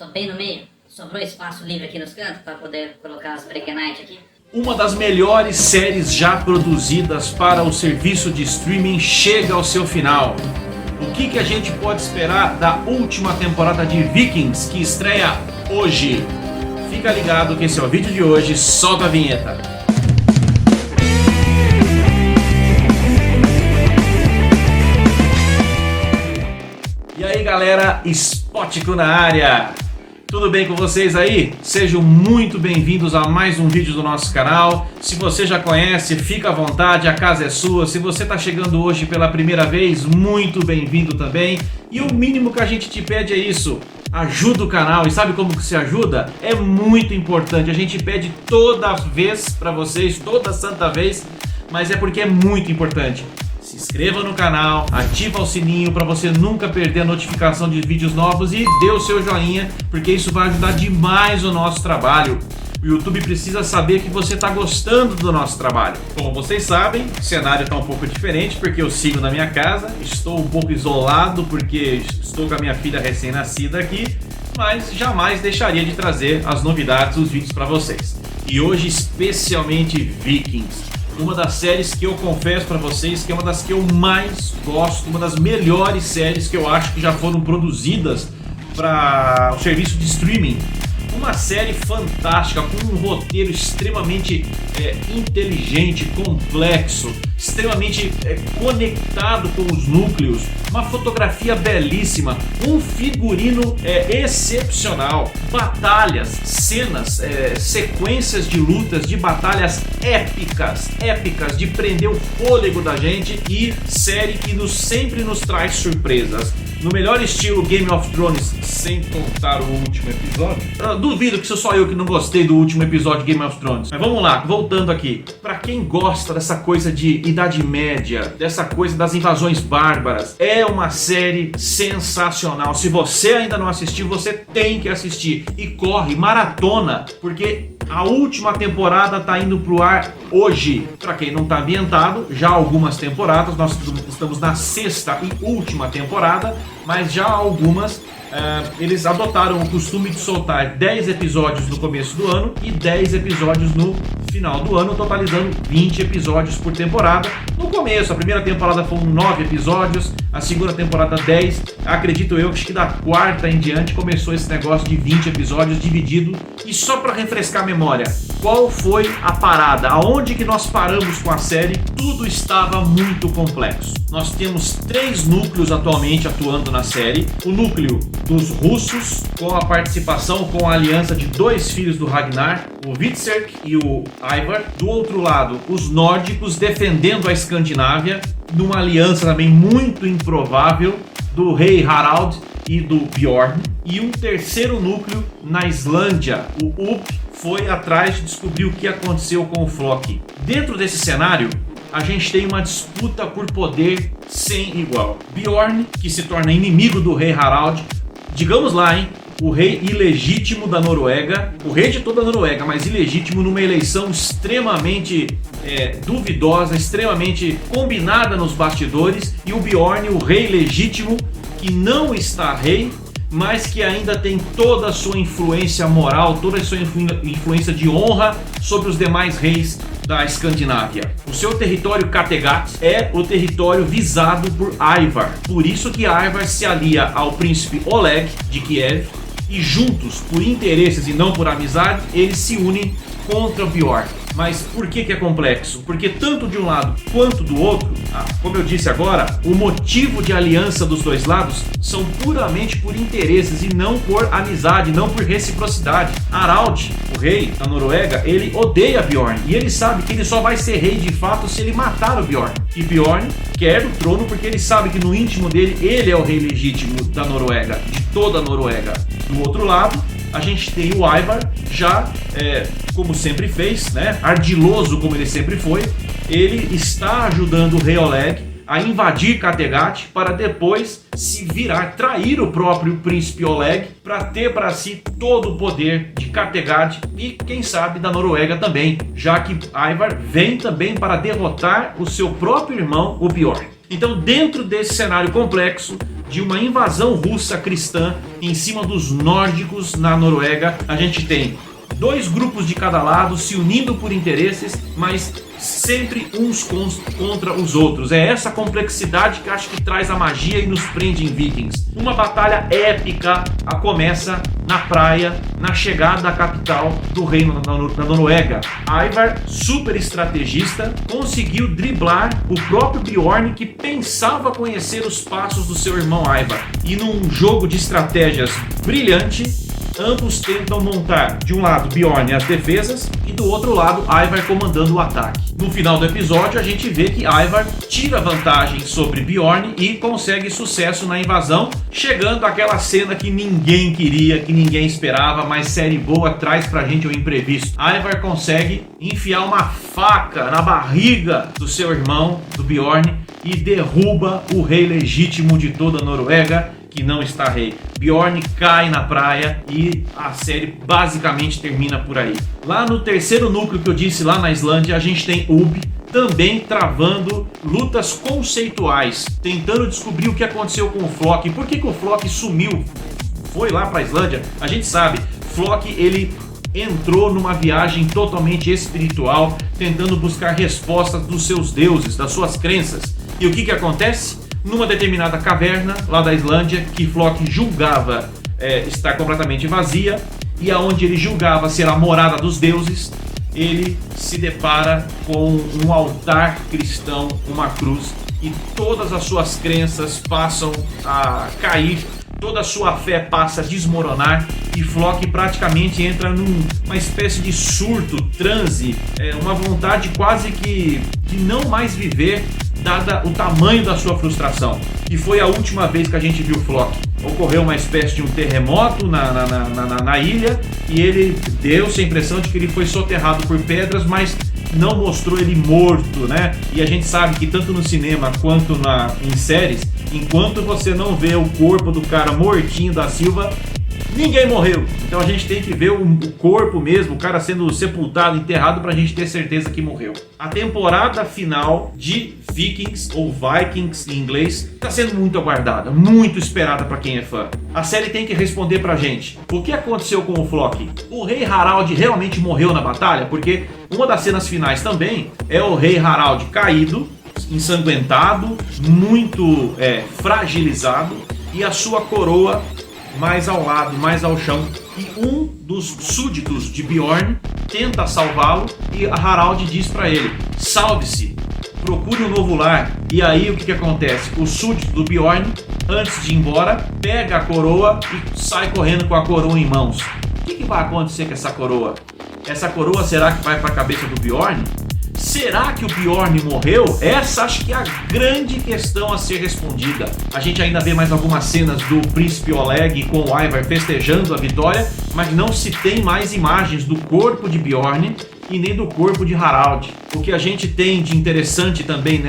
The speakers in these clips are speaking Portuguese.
tô bem no meio. Sobrou espaço livre aqui nos cantos para poder colocar as Breakanite aqui. Uma das melhores séries já produzidas para o serviço de streaming chega ao seu final. O que a gente pode esperar da última temporada de Vikings que estreia hoje? Fica ligado que esse é o vídeo de hoje, solta a vinheta. E aí galera, Spótico na área! Tudo bem com vocês aí? Sejam muito bem-vindos a mais um vídeo do nosso canal. Se você já conhece, fica à vontade, a casa é sua. Se você está chegando hoje pela primeira vez, muito bem-vindo também. E o mínimo que a gente te pede é isso: ajuda o canal. E sabe como que se ajuda? É muito importante. A gente pede toda vez para vocês, toda santa vez, mas é porque é muito importante. Se inscreva no canal, ativa o sininho para você nunca perder a notificação de vídeos novos e dê o seu joinha, porque isso vai ajudar demais o nosso trabalho. O YouTube precisa saber que você está gostando do nosso trabalho. Como vocês sabem, o cenário está um pouco diferente porque eu sigo na minha casa, estou um pouco isolado porque estou com a minha filha recém-nascida aqui, mas jamais deixaria de trazer as novidades, os vídeos para vocês. E hoje especialmente Vikings. Uma das séries que eu confesso para vocês que é uma das que eu mais gosto, uma das melhores séries que eu acho que já foram produzidas para o serviço de streaming. Uma série fantástica, com um roteiro extremamente inteligente, complexo, extremamente conectado com os núcleos, uma fotografia belíssima, um figurino excepcional, batalhas, cenas, sequências de lutas, de batalhas épicas, de prender o fôlego da gente, e série que sempre nos traz surpresas. No melhor estilo Game of Thrones, sem contar o último episódio. Eu duvido que sou só eu que não gostei do último episódio de Game of Thrones. Mas vamos lá, voltando aqui. Pra quem gosta dessa coisa de Idade Média, dessa coisa das invasões bárbaras, é uma série sensacional. Se você ainda não assistiu, você tem que assistir. E corre, maratona, porque a última temporada tá indo pro ar hoje. Pra quem não tá ambientado, já há algumas temporadas, nós estamos na sexta e última temporada, mas já há algumas. Eles adotaram o costume de soltar 10 episódios no começo do ano e 10 episódios no final do ano, totalizando 20 episódios por temporada. No começo, a primeira temporada foram 9 episódios, a segunda temporada 10. Acredito eu que da quarta em diante começou esse negócio de 20 episódios dividido. E só para refrescar a memória, qual foi a parada? Aonde que nós paramos com a série? Tudo estava muito complexo. Nós temos 3 núcleos atualmente atuando na série. O núcleo dos russos, com a participação, com a aliança de 2 filhos do Ragnar, o Hvitserk e o Ivar. Do outro lado, os nórdicos defendendo a Escandinávia, numa aliança também muito improvável do rei Harald e do Bjorn. E um terceiro núcleo na Islândia, o Upp, foi atrás de descobrir o que aconteceu com o Floki. Dentro desse cenário, a gente tem uma disputa por poder sem igual. Bjorn, que se torna inimigo do rei Harald, digamos lá, hein? O rei ilegítimo da Noruega, o rei de toda a Noruega, mas ilegítimo numa eleição extremamente duvidosa, extremamente combinada nos bastidores. E o Bjorn, o rei legítimo, que não está rei, mas que ainda tem toda a sua influência moral, toda a sua influência de honra sobre os demais reis da Escandinávia. O seu território Kattegat é o território visado por Ivar. Por isso que Ivar se alia ao príncipe Oleg de Kiev e juntos, por interesses e não por amizade, eles se unem contra Bjorn. Mas por que é complexo? Porque tanto de um lado quanto do outro, como eu disse agora, o motivo de aliança dos dois lados são puramente por interesses e não por amizade, não por reciprocidade. Harald, o rei da Noruega, ele odeia Bjorn e ele sabe que ele só vai ser rei de fato se ele matar o Bjorn. E Bjorn quer o trono porque ele sabe que no íntimo dele, ele é o rei legítimo da Noruega, de toda a Noruega. Do outro lado, a gente tem o Ivar, já como sempre fez, né, ardiloso como ele sempre foi. Ele está ajudando o rei Oleg a invadir Kattegat para depois se virar, trair o próprio príncipe Oleg para ter para si todo o poder de Kattegat e quem sabe da Noruega também, já que Ivar vem também para derrotar o seu próprio irmão, o Bjorn. Então, dentro desse cenário complexo, de uma invasão russa cristã em cima dos nórdicos na Noruega. A gente tem dois grupos de cada lado se unindo por interesses, mas sempre uns contra os outros. É essa complexidade que acho que traz a magia e nos prende em Vikings. Uma batalha épica começa na praia, na chegada da capital do reino da Noruega. Ivar, super estrategista, conseguiu driblar o próprio Bjorn, que pensava conhecer os passos do seu irmão Ivar. E num jogo de estratégias brilhante, ambos tentam montar, de um lado, Bjorn as defesas e do outro lado, Ivar comandando o ataque. No final do episódio, a gente vê que Ivar tira vantagem sobre Bjorn e consegue sucesso na invasão, chegando àquela cena que ninguém queria, que ninguém esperava, mas série boa traz pra gente o imprevisto. Ivar consegue enfiar uma faca na barriga do seu irmão, do Bjorn, e derruba o rei legítimo de toda a Noruega, que não está rei. Bjorn cai na praia e a série basicamente termina por aí. Lá no terceiro núcleo que eu disse, lá na Islândia, a gente tem Ubbi também travando lutas conceituais, tentando descobrir o que aconteceu com o Floki. Por que o Floki sumiu? Foi lá para a Islândia? A gente sabe, Floki ele entrou numa viagem totalmente espiritual, tentando buscar respostas dos seus deuses, das suas crenças. E o que acontece? Numa determinada caverna lá da Islândia, que Floki julgava estar completamente vazia, e aonde ele julgava ser a morada dos deuses, ele se depara com um altar cristão, uma cruz, e todas as suas crenças passam a cair, toda a sua fé passa a desmoronar, e Floki praticamente entra numa espécie de surto, transe, uma vontade quase que de não mais viver, dada o tamanho da sua frustração. E foi a última vez que a gente viu Floki. Ocorreu uma espécie de um terremoto na ilha, e ele deu-se a impressão de que ele foi soterrado por pedras, mas não mostrou ele morto, né? E a gente sabe que tanto no cinema quanto em séries, enquanto você não vê o corpo do cara mortinho da Silva, ninguém morreu. Então a gente tem que ver o corpo mesmo, o cara sendo sepultado, enterrado, pra gente ter certeza que morreu. A temporada final de Vikings, ou Vikings em inglês, está sendo muito aguardada, muito esperada para quem é fã. A série tem que responder pra gente: o que aconteceu com o Floki? O rei Harald realmente morreu na batalha? Porque uma das cenas finais também é o rei Harald caído, ensanguentado, muito fragilizado, e a sua coroa mais ao lado, mais ao chão, e um dos súditos de Bjorn tenta salvá-lo, e a Harald diz para ele: salve-se, procure um novo lar. E aí o que acontece? O súdito do Bjorn, antes de ir embora, pega a coroa e sai correndo com a coroa em mãos. O que vai acontecer com essa coroa? Essa coroa será que vai para a cabeça do Bjorn? Será que o Bjorn morreu? Essa acho que é a grande questão a ser respondida. A gente ainda vê mais algumas cenas do príncipe Oleg com o Ivar festejando a vitória, mas não se tem mais imagens do corpo de Bjorn e nem do corpo de Harald. O que a gente tem de interessante também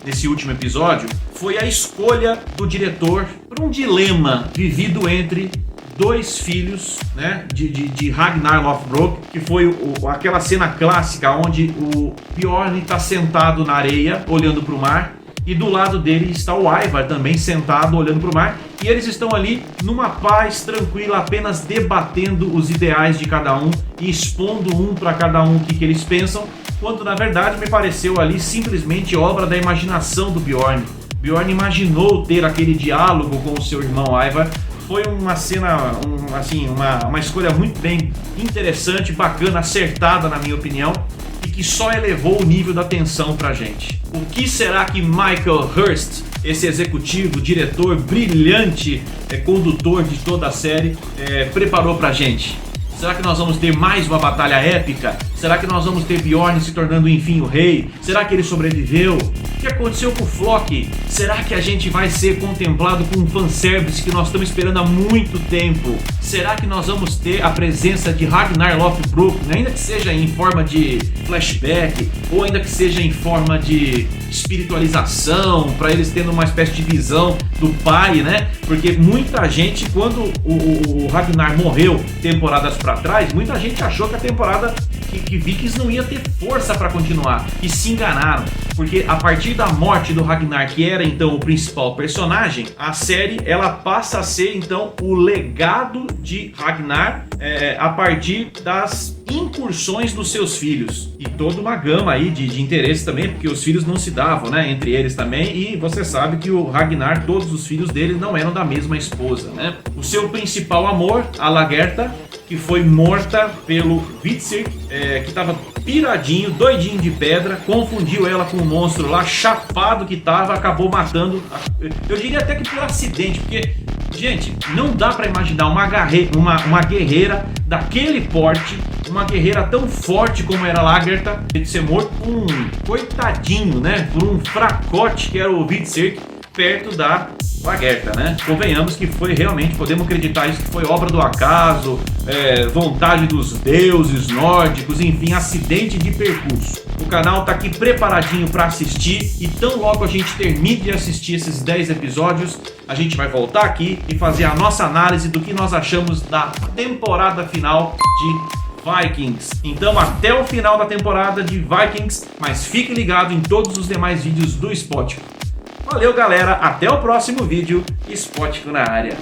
nesse último episódio foi a escolha do diretor para um dilema vivido entre dois filhos, né, de Ragnar Lothbrok, que foi aquela cena clássica onde o Bjorn está sentado na areia olhando para o mar, e do lado dele está o Ivar também sentado olhando para o mar, e eles estão ali numa paz tranquila, apenas debatendo os ideais de cada um e expondo um para cada um o que eles pensam, quando na verdade me pareceu ali simplesmente obra da imaginação do Bjorn. Bjorn imaginou ter aquele diálogo com o seu irmão Ivar. Foi uma cena, uma escolha muito bem interessante, bacana, acertada na minha opinião, e que só elevou o nível da tensão pra gente. O que será que Michael Hirst, esse executivo, diretor brilhante, condutor de toda a série, preparou pra gente? Será que nós vamos ter mais uma batalha épica? Será que nós vamos ter Bjorn se tornando enfim o rei? Será que ele sobreviveu? O que aconteceu com o Floki? Será que a gente vai ser contemplado com um fanservice que nós estamos esperando há muito tempo? Será que nós vamos ter a presença de Ragnar Lothbrok, ainda que seja em forma de flashback, ou ainda que seja em forma de espiritualização, para eles tendo uma espécie de visão do pai, né? Porque muita gente, quando o Ragnar morreu temporadas para trás, muita gente achou que a temporada que Vikings não ia ter força para continuar, e se enganaram, porque a partir da morte do Ragnar, que era então o principal personagem, a série ela passa a ser então o legado de Ragnar a partir das incursões dos seus filhos, e toda uma gama aí de interesse também, porque os filhos não se davam, né, entre eles também, e você sabe que o Ragnar, todos os filhos dele não eram da mesma esposa, né? O seu principal amor, a Lagertha, que foi morta pelo Hvitserk, que estava piradinho, doidinho de pedra, confundiu ela com um monstro lá, chapado que tava, acabou matando, eu diria até que por acidente, porque, gente, não dá pra imaginar uma guerreira daquele porte, uma guerreira tão forte como era Lagertha, de ser morto por um coitadinho, né, por um fracote que era o Hvitserk, perto da Lagertha, né? Convenhamos que foi realmente, podemos acreditar isso, que foi obra do acaso, vontade dos deuses nórdicos, enfim, acidente de percurso. O canal tá aqui preparadinho para assistir, e tão logo a gente termine de assistir esses 10 episódios, a gente vai voltar aqui e fazer a nossa análise do que nós achamos da temporada final de Vikings. Então até o final da temporada de Vikings, mas fique ligado em todos os demais vídeos do Spottico. Valeu, galera, até o próximo vídeo. Spottico na área.